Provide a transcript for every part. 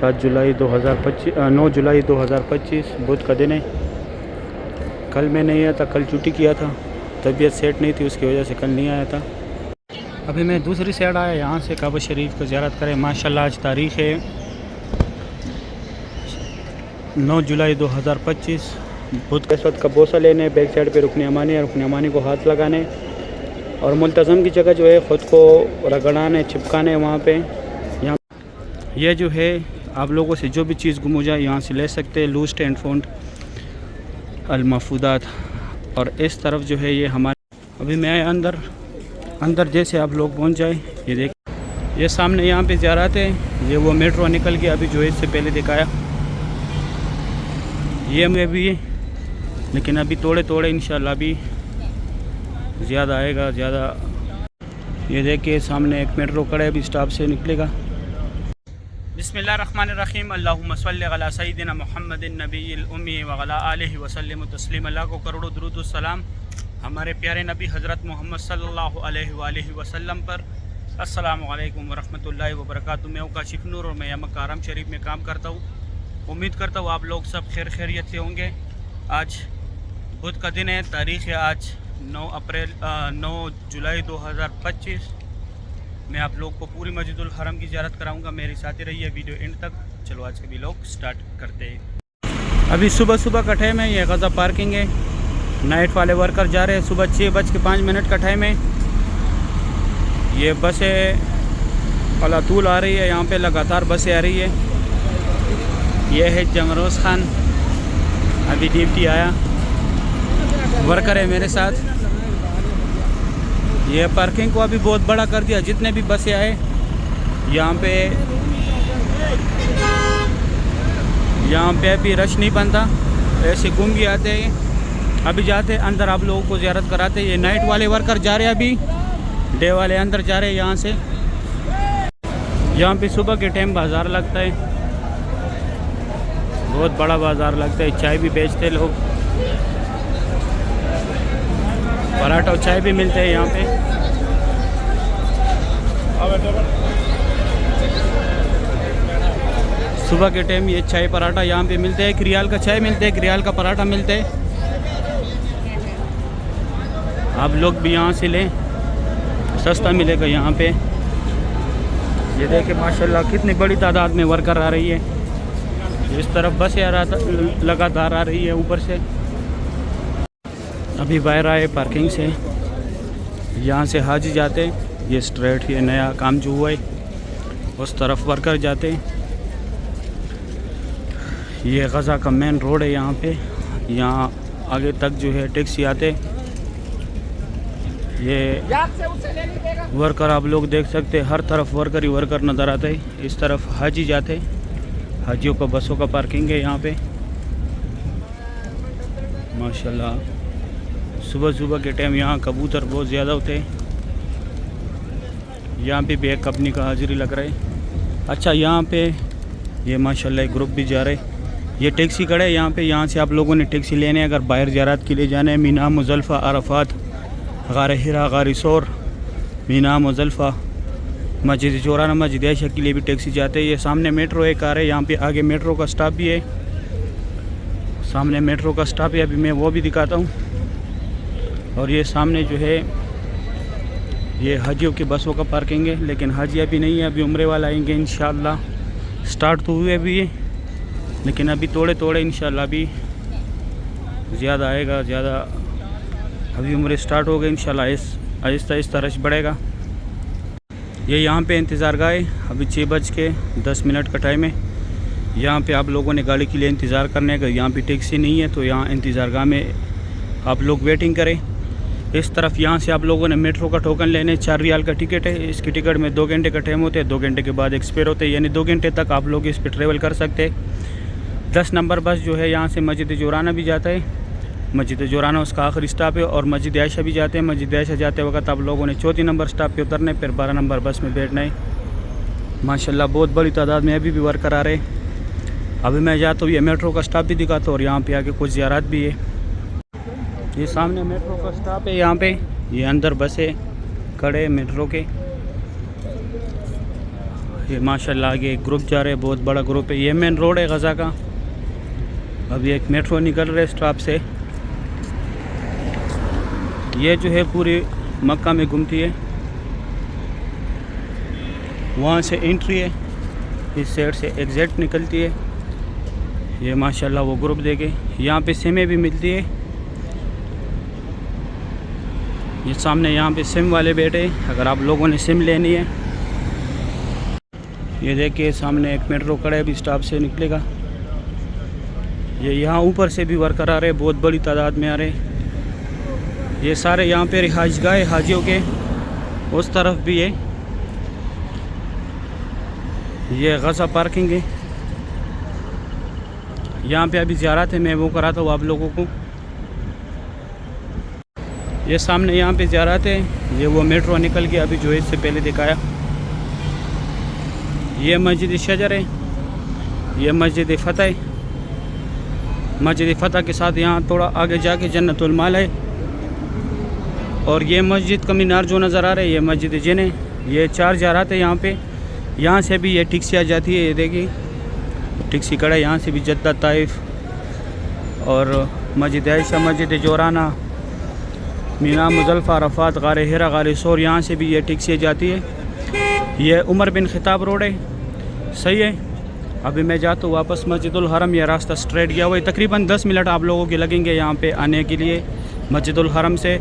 7 जुलाई 2025 9 जुलाई 2025 बुध का दिन है। कल मैं नहीं आया था, कल छुट्टी किया था, तबीयत सेट नहीं थी, उसकी वजह से कल नहीं आया था। अभी मैं दूसरी साइड आया, यहाँ से काबा शरीफ को ज़ियारत करें। माशाल्लाह आज तारीख़ है 9 जुलाई 2025 बुध के वक्त का बोसा लेने, बैक साइड पे रुकन अमानी को हाथ लगाने और मुल्तज़म की जगह जो है ख़ुद को रगड़ाने चिपकाने वहाँ पे। यहाँ ये जो है आप लोगों से जो भी चीज़ गुम हो जाए यहाँ से ले सकते हैं। लूस्ट एंड फाउंड अल-महफूज़ात। और इस तरफ जो है ये हमारे, अभी मैं अंदर जैसे आप लोग पहुँच जाए, ये देख ये सामने यहाँ पे ज़ियारत है। ये वो मेट्रो निकल गया अभी जो है इससे पहले दिखाया, ये मैं भी, लेकिन अभी थोड़े इंशाल्लाह भी ज़्यादा आएगा ज़्यादा। ये देखिए सामने एक मेट्रो खड़ा है, अभी स्टॉप से निकलेगा। बिस्मिल्लाहिर्रहमानिर्रहीम। अल्लाहुम्मा सल्लि अला सय्यिदिना मुहम्मदिन नबिय्यिल उम्मी व अला आलिहि व सल्लिम तस्लीमा। अल्लाह को करोड़ों दुरूद व सलाम हमारे प्यारे नबी हज़रत मोहम्मद सल्लल्लाहु अलैहि वसल्लम पर। अस्सलामु अलैकुम व रहमतुल्लाहि व बरकातुहू। मैं काशिफ नूर और मैं मक्का हरम शरीफ में काम करता हूँ। उम्मीद करता हूँ आप लोग सब खैरियत से होंगे। आज बुध का दिन है, तारीख़ है आज 9 जुलाई 2025। मैं आप लोग को पूरी मस्जिदुल हरम की ज़ियारत कराऊंगा, मेरे साथ ही रहिए वीडियो एंड तक। चलो आज के भी लोग स्टार्ट करते हैं। अभी सुबह का टाइम है, ये गज़ा पार्किंग है। नाइट वाले वर्कर जा रहे हैं, सुबह 6:05 का टाइम है। ये बसें अलातूल आ रही है, यहाँ पे लगातार बसें आ रही है। ये है जमरोज़ खान, अभी ड्यूटी आया, वर्कर है मेरे साथ। ये पार्किंग को अभी बहुत बड़ा कर दिया, जितने भी बसें आए यहाँ पे अभी रश नहीं बनता, ऐसे घूम के आते हैं। अभी जाते हैं अंदर, आप लोगों को ज़ियारत कराते हैं। ये नाइट वाले वर्कर जा रहे हैं, अभी डे वाले अंदर जा रहे हैं यहाँ से। यहाँ पे सुबह के टाइम बाज़ार लगता है, बहुत बड़ा बाज़ार लगता है। चाय भी बेचते हैं लोग, पराठा और चाय भी मिलते हैं यहाँ पे। सुबह के टाइम ये चाय पराठा यहाँ पे मिलते हैं। 1 रियाल का चाय मिलते है, 1 रियाल का पराठा मिलते हैं। आप लोग भी यहाँ से लें, सस्ता मिलेगा यहाँ पे। ये देखिए माशाल्लाह कितनी बड़ी तादाद में वर्कर आ रही है। इस तरफ बसें लगातार आ रही है ऊपर से। अभी बाहर आए पार्किंग से, यहाँ से हाजी जाते, ये स्ट्रेट ये नया काम जो हुआ है, उस तरफ वर्कर जाते। ये गज़ा का मेन रोड है यहाँ पे, यहाँ आगे तक जो है टैक्सी आते। ये वर्कर आप लोग देख सकते हैं, हर तरफ वर्कर ही वर्कर नज़र आते हैं। इस तरफ हाजी जाते, हाजियों का बसों का पार्किंग है यहाँ पे। माशाल्लाह सुबह के टाइम यहाँ कबूतर बहुत ज़्यादा होते हैं। यहाँ पे भी एक कंपनी का हाजिरी लग रहा है। अच्छा यहाँ पे ये माशाल्लाह एक ग्रुप भी जा रहे। ये टैक्सी खड़ा है यहाँ पे, यहाँ से आप लोगों ने टैक्सी लेने अगर बाहर ज़ियारत के लिए जाना है, मीना मुज़ल्फ़ा अरफात गार हिरा गार सौर मीना मुज़ल्फ़ा मस्जिद जोराना मस्जिद आयशा के लिए भी टैक्सी जाते हैं। ये सामने मेट्रो एक आ रहा है, यहाँ पे आगे मेट्रो का स्टॉप भी है, सामने मेट्रो का स्टॉप है, अभी मैं वो भी दिखाता हूँ। और ये सामने जो है ये हाजियों की बसों का पार्किंग है, लेकिन हाजी अभी नहीं है, अभी उम्रे वाला आएंगे इंशाल्लाह। स्टार्ट तो हुए भी है, लेकिन अभी थोड़े इंशाल्लाह भी ज़्यादा आएगा ज़्यादा। अभी उम्रे स्टार्ट हो गए इंशाल्लाह, आहिस्ता रश बढ़ेगा। ये यहाँ पे इंतज़ार गाह है, अभी 6:10 का टाइम है। यहाँ पे आप लोगों ने गाड़ी के लिए इंतज़ार करने का, यहाँ पे टैक्सी नहीं है तो यहाँ इंतज़ार गाह में आप लोग वेटिंग करें। इस तरफ यहाँ से आप लोगों ने मेट्रो का टोकन लेने, 4 रियाल का टिकट है। इसकी टिकट में 2 घंटे का टाइम होता है, 2 घंटे के बाद एक्सपायर होते हैं, यानी 2 घंटे तक आप लोग इस पर ट्रेवल कर सकते हैं। 10 नंबर बस जो है यहाँ से मस्जिद जोराना भी जाता है, मस्जिद जोराना उसका आखिरी स्टॉप है, और मस्जिद आयशा भी जाते हैं। मस्जिद आयशा जाते वक्त आप लोगों ने 4 नंबर स्टॉप पे उतरना है, फिर 12 नंबर बस में बैठना है। माशाल्लाह बहुत बड़ी तादाद में अभी भी वर्कर आ रहे हैं। अभी मैं जाता हूँ, ये मेट्रो का स्टॉप भी दिखाता हूँ और यहाँ पे आके कुछ ज़ियारत भी है। ये सामने मेट्रो का स्टॉप है, यहाँ पे ये अंदर बसें खड़े मेट्रो के। ये माशाल्लाह आगे एक ग्रुप जा रहे हैं, बहुत बड़ा ग्रुप है। ये मेन रोड है गज़ा का। अभी एक मेट्रो निकल रहा है स्टॉप से। ये जो है पूरी मक्का में घूमती है। वहाँ से एंट्री है, इस साइड से एग्ज़िट निकलती है। ये माशाल्लाह वो ग्रुप देखे। यहाँ पे सिमें भी मिलती है। ये सामने यहाँ पे सिम वाले बैठे, अगर आप लोगों ने सिम लेनी है। ये देखिए सामने एक मेट्रो खड़ा है, अभी स्टॉप से निकलेगा। ये यहाँ ऊपर से भी वर्कर आ रहे हैं, बहुत बड़ी तादाद में आ रहे हैं। ये सारे यहाँ पे रिहाइशगाह है हाजियों के, उस तरफ भी है। ये गज़ा पार्किंग है। यहाँ पे अभी ज़ियारत है, मैं वो कराता हूँ आप लोगों को। ये सामने यहाँ पे ज़ियारत है। ये वो मेट्रो निकल गया अभी जो इससे पहले दिखाया। ये मस्जिद शजर है, ये मस्जिद फ़तह है। मस्जिद फ़तह के साथ यहाँ थोड़ा आगे जाके जन्नतुल माल है। और ये मस्जिद का मीनार जो नज़र आ रहा है, ये मस्जिद जिन है। ये 4 ज़ियारत है यहाँ पे। यहाँ से भी ये टैक्सी आ जाती है। ये देखिए टैक्सी खड़ा है, यहाँ से भी जद्दा, ताइफ और मस्जिद आयशा, मस्जिद जोराना, मीना मुज़ल्फ़ा, अरफ़ात, गार हिरा, गार सौर, यहाँ से भी ये टैक्सी जाती है। ये उमर बिन ख़िताब रोड है, सही है। अभी मैं जाता हूँ वापस मस्जिदुल हरम। ये रास्ता स्ट्रेट गया हुआ है। तकरीबन 10 मिनट आप लोगों के लगेंगे यहाँ पे आने के लिए मस्जिदुल हरम से।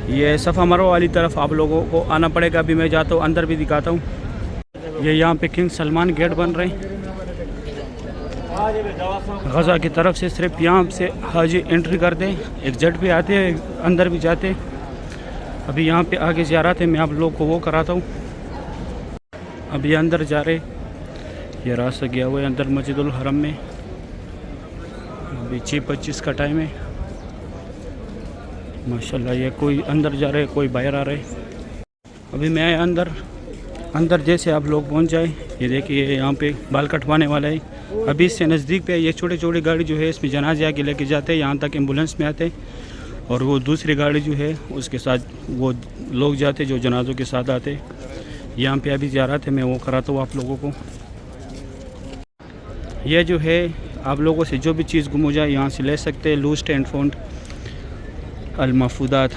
ये सफ़ा मरवा वाली तरफ आप लोगों को आना पड़ेगा। अभी मैं जाता हूँ, अंदर भी दिखाता हूँ। ये यहाँ पे किंग सलमान गेट बन रहे हैं गज़ा की तरफ से। सिर्फ यहाँ से हाजी एंट्री करते हैं, एग्जिट भी आते हैं, अंदर भी जाते हैं। अभी यहाँ पे आगे ज़ियारत है, मैं आप लोग को वो कराता हूँ। अभी अंदर जा रहे, ये रास्ता गया हुआ है अंदर मस्जिदुल हरम में। अभी 6:25 का टाइम है। माशाल्लाह ये कोई अंदर जा रहे, कोई बाहर आ रहे। अभी मैं आया अंदर जैसे आप लोग पहुंच जाए, ये देखिए यहाँ पे बाल कटवाने वाला है। अभी इससे नज़दीक पे ये छोटे छोटे गाड़ी जो है इसमें जनाजे आके लेके जाते हैं, यहाँ तक एम्बुलेंस में आते हैं। और वो दूसरी गाड़ी जो है उसके साथ वो लोग जाते जो जनाजों के साथ आते। यहाँ पे अभी ज़ियारत है, मैं वो कराता हूँ आप लोगों को। ये जो है आप लोगों से जो भी चीज़ गुम हो जाए यहाँ से ले सकते हैं। लूस्ट एंड फाउंड अल-महफूज़ात।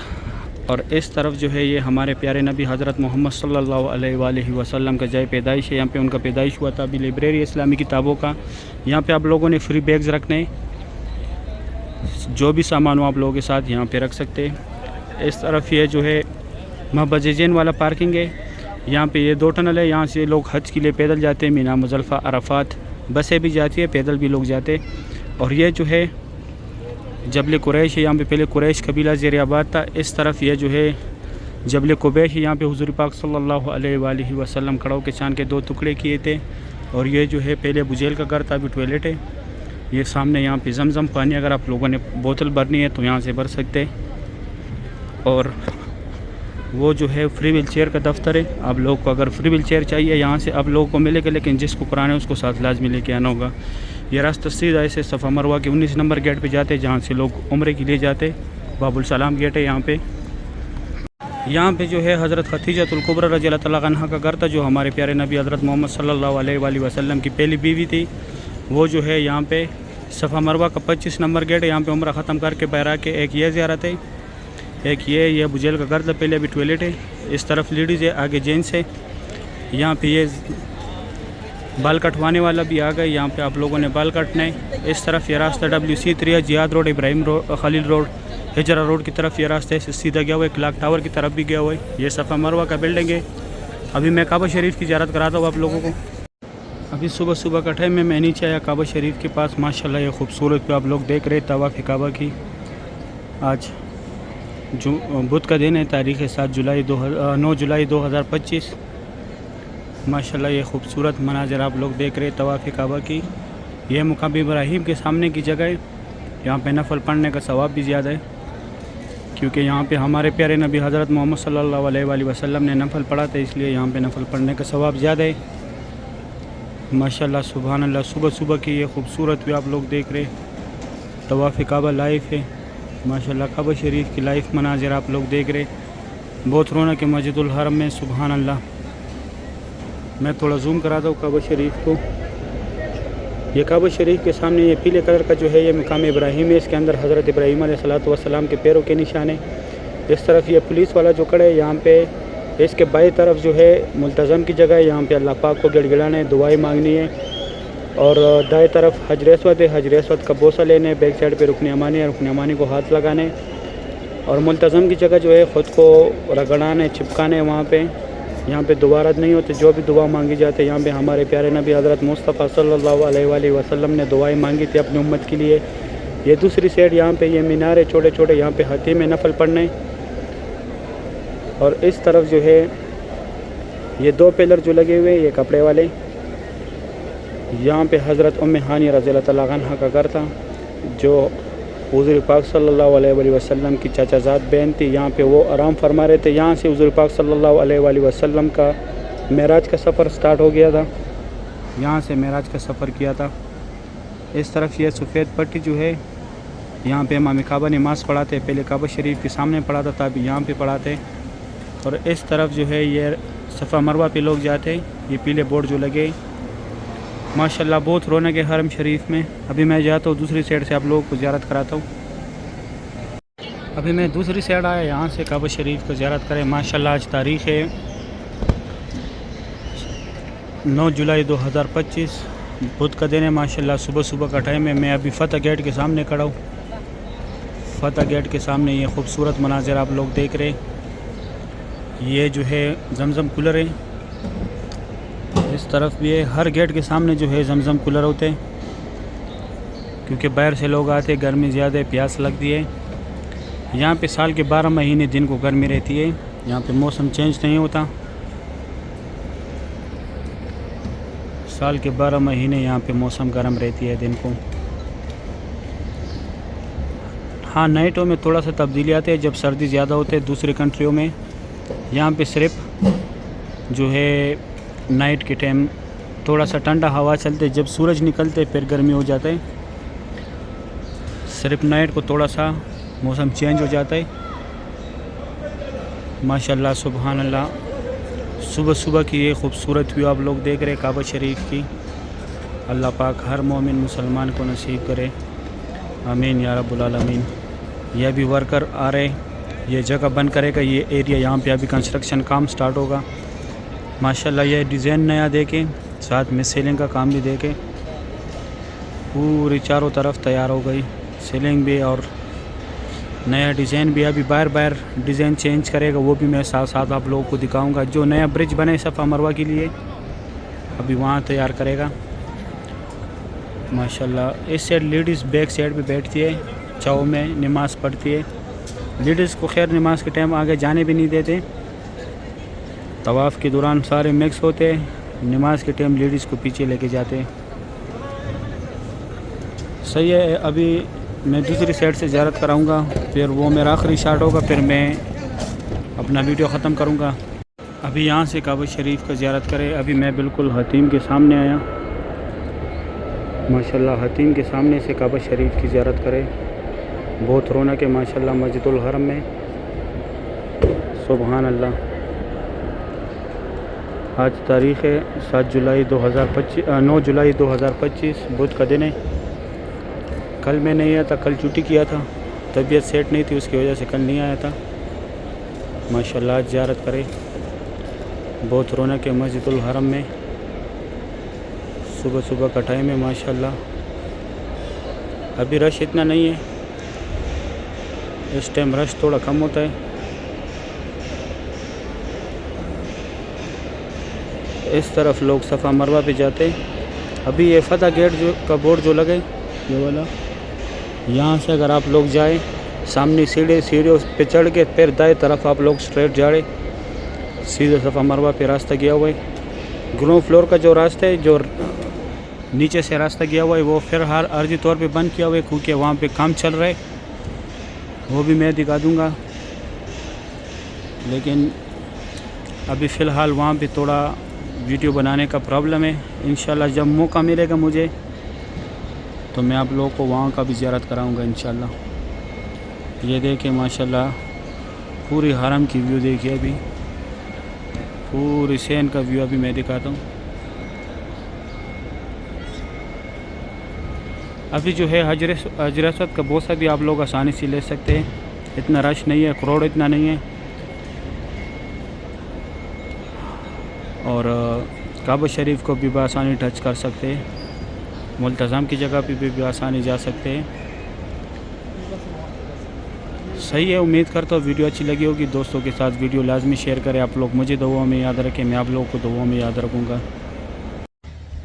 और इस तरफ जो है ये हमारे प्यारे नबी हज़रत मोहम्मद सल्लल्लाहु अलैहि वसल्लम का जय पैदाइश है। यहाँ पे उनका पैदाइश हुआ था। अभी लाइब्रेरी इस्लामी किताबों का यहाँ पे आप लोगों ने फ्री बैग्स रखने, जो भी सामान हो आप लोगों के साथ यहाँ पे रख सकते हैं। इस तरफ ये जो है महबज़ वाला पार्किंग है। यहाँ पे ये 2 टनल है, यहाँ से लोग हज के लिए पैदल जाते हैं। मीना मुज़ल्फ़ा, अरफ़ात, बसें भी जाती है, पैदल भी लोग जाते। और ये जो है जबल कुरैश है, यहाँ पे पहले कुरैश कबीला ज़ेर आबाद था। इस तरफ ये जो है जबल कुबैश है, यहाँ पे हुज़ूर पाक सल्लल्लाहु अलैहि वसल्लम खड़ाओं के चाँद के 2 टुकड़े किए थे। और ये जो है पहले बुझेल का घर था, अभी टॉयलेट है। ये सामने यहाँ पे जमजम पानी, अगर आप लोगों ने बोतल भरनी है तो यहाँ से भर सकते हैं। और वो जो है फ्री व्हील चेयर का दफ्तर है। आप लोग को अगर फ्री व्हील चेयर चाहिए यहाँ से आप लोगों को मिलेगा, लेकिन जिसको कराना है उसको साथ लाजमी लेके आना होगा। ये रास्ता सीधा ऐसे सफ़ा मरवा के 19 नंबर गेट पे जाते, जहाँ से लोग उम्रे के लिए जाते। बाबुल सलाम गेट है यहाँ पे जो है हज़रत खदीजतुल कुबरा रज़ियल्लाहु तआला अन्हा का घर था, जो हमारे प्यारे नबी हज़रत मोहम्मद सल्लल्लाहु अलैहि वसल्लम की पहली बीवी थी। वो जो है यहाँ पे सफ़ा मरवा का 25 नंबर गेट है। यहाँ पे उम्रा ख़त्म करके बाहर आके एक ये ज़ियारत है, एक ये बुझेल का घर था पहले, अभी टॉयलेट है। इस तरफ लेडीज़ है, आगे जेंट्स है। यहाँ पे ये बाल कटवाने वाला भी आ गए, यहाँ पे आप लोगों ने बाल काटने। इस तरफ ये रास्ता WC3 Ziyad road, Ibrahim road, Khalil road, Hijra road की तरफ ये रास्ते से सीधा गया हुआ है। क्लॉक टावर की तरफ भी गया हुआ है। ये सफ़ा मरवा का बिल्डिंग है। अभी मैं काबा शरीफ की ज़ियारत कराता हूँ आप लोगों को। अभी सुबह का टाइम में मैं नीचे आया काबा शरीफ के पास। माशाल्लाह ये खूबसूरत पे आप लोग देख रहे तवाफ़ काबा की। आज बुध का दिन है, तारीख़ 9 जुलाई 2025। माशाल्लाह ये खूबसूरत मनाज़र आप लोग देख रहे तवाफ़ काबा की। यह मुक़ाम इब्राहीम के सामने की जगह है। यहाँ पे नफल पढ़ने का सवाब भी ज़्यादा है, क्योंकि यहाँ पे हमारे प्यारे नबी हज़रत मोहम्मद सल्लल्लाहु अलैहि वसल्लम ने नफल पढ़ा था, इसलिए यहाँ पे नफल पढ़ने का सवाब ज़्यादा है। माशाल्लाह सुभान अल्लाह। सुबह की ये खूबसूरत भी आप लोग देख रहे तवाफ़ काबा लाइव है। माशाल्लाह काबा शरीफ की लाइव मनाज़र आप लोग देख रहे। बहुत रौनक है मस्जिदुल हरम में, सुभान अल्लाह। मैं थोड़ा जूम कराता हूँ काबा शरीफ को। ये काबा शरीफ के सामने ये पीले कलर का जो है ये मकाम इब्राहिम है। इसके अंदर हज़रत इब्राहिम अलैहिस्सलाम के पैरों के निशान है। इस तरफ ये पुलिस वाला जो खड़ा है यहाँ पे, इसके बाई तरफ जो है मुल्तज़म की जगह है। यहाँ पे अल्लाह पाक को गिड़गिड़ाना है, दुआएं मांगनी है। और दाएं तरफ हजर अस्वद है, हजर अस्वद का बोसा लेने, बैक साइड पे रुकन यमानी है, रुकन यमानी को हाथ लगाने। और मुल्तज़म की जगह जो है ख़ुद को रगड़ाने, चिपकाने वहाँ पे। यहाँ पे दुआ रद्द नहीं होते, जो भी दुआ मांगी जाती है यहाँ पे हमारे प्यारे नबी हज़रत मुस्तफ़ा सल्लल्लाहु अलैहि वसल्लम ने दुआएं मांगी थी अपनी उम्मत के लिए। ये दूसरी साइड यहाँ पे ये मीनारे छोटे छोटे, यहाँ पे हतीम में नफल पढ़ने। और इस तरफ जो है ये दो पिलर जो लगे हुए ये कपड़े वाले, यहाँ पे हज़रत उम्मे हानी रज़ियल्लाहु तआला अन्हा का घर था, जो हुज़ूर पाक सल्लल्लाहु अलैहि वसल्लम की चाचाज़ाद बहन थी। यहाँ पे वो आराम फरमा रहे थे। यहाँ से हुज़ूर पाक सल्लल्लाहु अलैहि वसल्लम का मेराज का सफ़र स्टार्ट हो गया था। यहाँ से मेराज का सफ़र किया था। इस तरफ ये सफ़ेद पट्टी जो है, यहाँ पे इमाम काबा नमाज़ पढ़ाते, पहले काबा शरीफ के सामने पढ़ाता था, अभी यहाँ पे पढ़ाते। और इस तरफ जो है ये सफ़ा मरवा पे लोग जाते, ये पीले बोर्ड जो लगे। माशाल्लाह बहुत रौनक है हरम शरीफ में। अभी मैं जाता हूँ दूसरी साइड से, आप लोगों को ज़ियारत कराता हूँ। अभी मैं दूसरी साइड आया, यहाँ से काबा शरीफ को ज़ियारत करें। माशाल्लाह आज तारीख़ है 9 जुलाई 2025, बुध का दिन है। माशाल्लाह सुबह सुबह का टाइम है। मैं अभी फ़तह गेट के सामने खड़ा हूँ। फ़तह गेट के सामने ये खूबसूरत मनाज़िर आप लोग देख रहे हैं। ये जो है जमज़म कूलर है, इस तरफ भी है। हर गेट के सामने जो है जमज़म कूलर होते हैं, क्योंकि बाहर से लोग आते, गर्मी ज़्यादा है, प्यास लगती है। यहाँ पे साल के 12 महीने दिन को गर्मी रहती है। यहाँ पे मौसम चेंज नहीं होता। साल के 12 महीने यहाँ पे मौसम गर्म रहती है दिन को। हाँ, नाइटों में थोड़ा सा तब्दीली आती है जब सर्दी ज़्यादा होती है दूसरी कंट्रियों में। यहाँ पे सिर्फ जो है नाइट के टाइम थोड़ा सा ठंडा हवा चलते, जब सूरज निकलते फिर गर्मी हो जाता है। सिर्फ नाइट को थोड़ा सा मौसम चेंज हो जाता है। माशाल्लाह सुबहान अल्लाह, सुबह सुबह की ये खूबसूरत व्यू आप लोग देख रहे हैं काबा शरीफ की। अल्लाह पाक हर मोमिन मुसलमान को नसीब करे, आमीन या रब्बुल आलमीन। यह भी वर्कर आ रहे, ये जगह बंद करेगा ये एरिया। यहाँ पे अभी कंस्ट्रक्शन काम स्टार्ट होगा। माशाल्लाह ये डिज़ाइन नया देके, साथ में सीलिंग का काम भी देके पूरी चारों तरफ तैयार हो गई। सीलिंग भी और नया डिज़ाइन भी। अभी बार बार डिज़ाइन चेंज करेगा, वो भी मैं साथ साथ आप लोगों को दिखाऊंगा। जो नया ब्रिज बने सफ़ा मरवा के लिए, अभी वहाँ तैयार करेगा। माशाल्लाह इस साइड लेडीज़ बैक साइड पे बैठती है, चाव में नमाज़ पढ़ती है। लेडीज़ को खैर नमाज के टाइम आगे जाने भी नहीं देते। तवाफ़ के दौरान सारे मिक्स होते, नमाज के टाइम लेडीज़ को पीछे लेके जाते। सही है। अभी मैं दूसरी साइड से ज़ियारत कराऊंगा, फिर वो मेरा आखिरी शॉट होगा, फिर मैं अपना वीडियो ख़त्म करूंगा। अभी यहाँ से काबा शरीफ का ज़ियारत करें। अभी मैं बिल्कुल हतीम के सामने आया। माशाल्लाह हतीम के सामने से काबा शरीफ की ज़ियारत करें। बहुत रौनक है माशाल्लाह मस्जिदुल हरम में। सुबहान अल्लाह। आज तारीख़ है 9 जुलाई 2025, बुध का दिन है। कल मैं नहीं आया था, कल छुट्टी किया था, तबीयत सेट नहीं थी, उसकी वजह से कल नहीं आया था। माशाल्लाह ज़ियारत करें। बहुत रौनक है मस्जिदुल हरम में। सुबह सुबह का टाइम है माशाल्लाह। अभी रश इतना नहीं है, इस टाइम रश थोड़ा कम होता है। इस तरफ लोग सफ़ा मरवा पे जाते। अभी ये फ़तह गेट जो का बोर्ड जो लगे ये वाला, यहाँ से अगर आप लोग जाए, सामने सीढ़ियों पे चढ़ के फिर दाएं तरफ आप लोग स्ट्रेट जा रहे, सीधे सफ़ा मरवा पे रास्ता गया हुआ है। ग्राउंड फ्लोर का जो रास्ता है, जो नीचे से रास्ता गया हुआ है, वो फिर हर अर्जी तौर पे बंद किया हुआ है, क्योंकि वहाँ पे काम चल रहा है। वो भी मैं दिखा दूँगा, लेकिन अभी फ़िलहाल वहाँ पे थोड़ा वीडियो बनाने का प्रॉब्लम है। इंशाल्लाह जब मौका मिलेगा मुझे तो मैं आप लोगों को वहाँ का भी ज़ियारत कराऊँगा इंशाल्लाह। ये देखिए माशाल्लाह पूरी हरम की व्यू देखिए। अभी पूरी सैन का व्यू अभी मैं दिखाता हूँ। अभी जो है हजर असवद का बोसा भी आप लोग आसानी से ले सकते हैं, इतना रश नहीं है, क्राउड इतना नहीं है। और काबा शरीफ को भी आसानी टच कर सकते हैं, मुल्तज़म की जगह पे भी आसानी जा सकते हैं। सही है, उम्मीद करता हूँ वीडियो अच्छी लगी होगी। दोस्तों के साथ वीडियो लाजमी शेयर करें। आप लोग मुझे दुआओं में याद रखें, मैं आप लोगों को दुआओं में याद रखूँगा।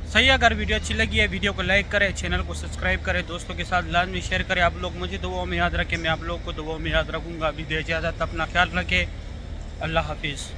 सही है, अगर वीडियो अच्छी लगी है वीडियो को लाइक करें, चैनल को सब्सक्राइब करें, दोस्तों के साथ लाजमी शेयर करें। आप लोग मुझे दुआओं में याद रखें, मैं आप लोगों को दुआओं में याद रखूँगा। अभी दे इजाज़त, अपना ख्याल रखें, अल्लाह हाफिज़।